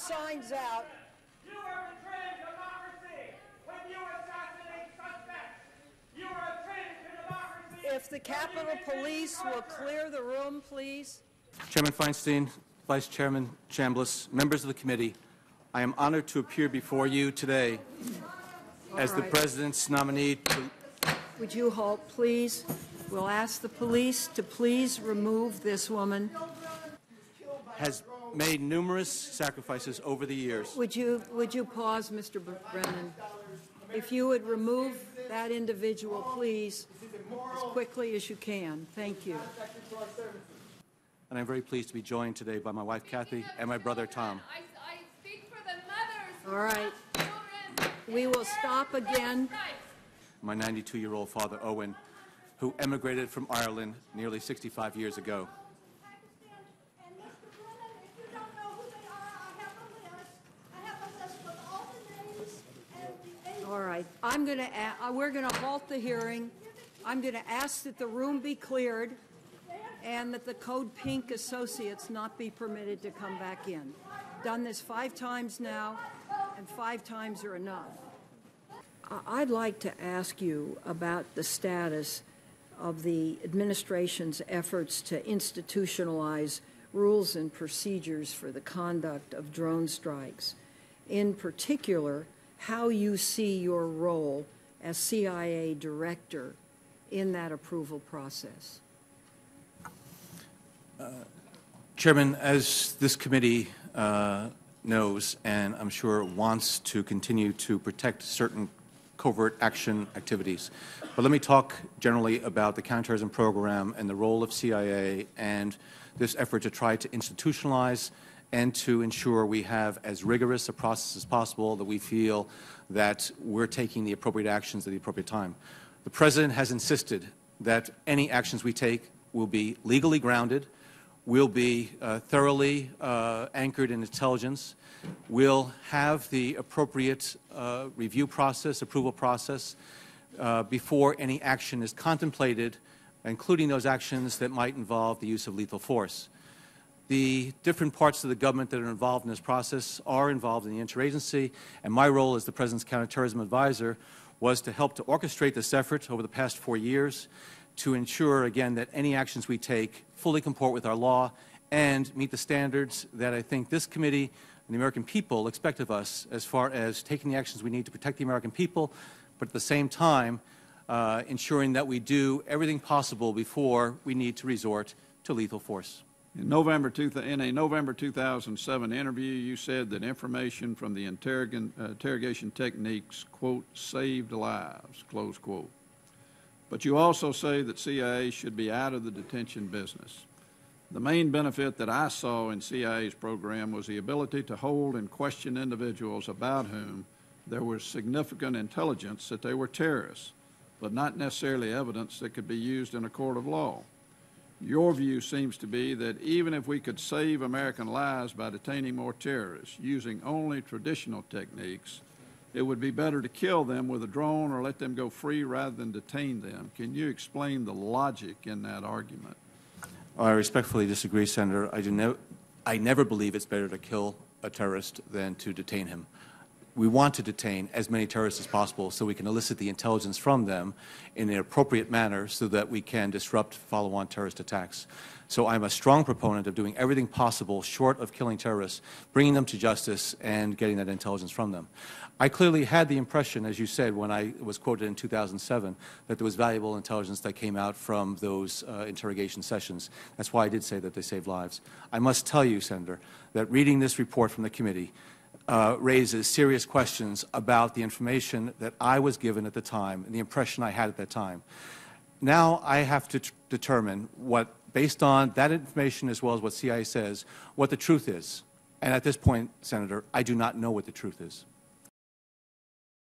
signs out. You are betraying democracy when you assassinate suspects. You are a traitor to democracy. If the Capitol Police will clear the room, please. Chairman Feinstein, Vice Chairman Chambliss, members of the committee, I am honored to appear before you today as the President's nominee to... Would you halt, please? We'll ask the police to please remove this woman. Has made numerous sacrifices over the years. Would you pause, Mr. Brennan? If you would remove that individual, please, as quickly as you can. Thank you. And I'm very pleased to be joined today by my wife, Kathy, and my brother, Tom. I speak for the mothers. All right. We will stop again. My 92-year-old father, Owen, who emigrated from Ireland nearly 65 years ago. All right. We're going to halt the hearing. I'm going to ask that the room be cleared and that the Code Pink associates not be permitted to come back in. Done this 5 times now, and 5 times are enough. I'd like to ask you about the status of the administration's efforts to institutionalize rules and procedures for the conduct of drone strikes. In particular, how you see your role as CIA director in that approval process. Chairman, as this committee knows, and I'm sure wants to continue to protect certain covert action activities. But let me talk generally about the counterterrorism program and the role of CIA and this effort to try to institutionalize and to ensure we have as rigorous a process as possible, that we feel that we're taking the appropriate actions at the appropriate time. The President has insisted that any actions we take will be legally grounded, will be thoroughly anchored in intelligence, will have the appropriate review process, approval process, before any action is contemplated, including those actions that might involve the use of lethal force. The different parts of the government that are involved in this process are involved in the interagency, and my role as the President's counterterrorism advisor was to help to orchestrate this effort over the past 4 years to ensure, again, that any actions we take fully comport with our law and meet the standards that I think this committee and the American people expect of us as far as taking the actions we need to protect the American people, but at the same time ensuring that we do everything possible before we need to resort to lethal force. In a November 2007 interview, you said that information from the interrogation techniques, quote, saved lives, close quote. But you also say that CIA should be out of the detention business. The main benefit that I saw in CIA's program was the ability to hold and question individuals about whom there was significant intelligence that they were terrorists, but not necessarily evidence that could be used in a court of law. Your view seems to be that even if we could save American lives by detaining more terrorists using only traditional techniques, it would be better to kill them with a drone or let them go free rather than detain them. Can you explain the logic in that argument? I respectfully disagree, Senator. I never believe it's better to kill a terrorist than to detain him. We want to detain as many terrorists as possible so we can elicit the intelligence from them in an appropriate manner so that we can disrupt follow-on terrorist attacks. So I'm a strong proponent of doing everything possible short of killing terrorists, bringing them to justice and getting that intelligence from them. I clearly had the impression, as you said, when I was quoted in 2007, that there was valuable intelligence that came out from those interrogation sessions. That's why I did say that they saved lives. I must tell you, Senator, that reading this report from the committee raises serious questions about the information that I was given at the time and the impression I had at that time. Now I have to determine what, based on that information as well as what CIA says, what the truth is. And at this point, Senator, I do not know what the truth is.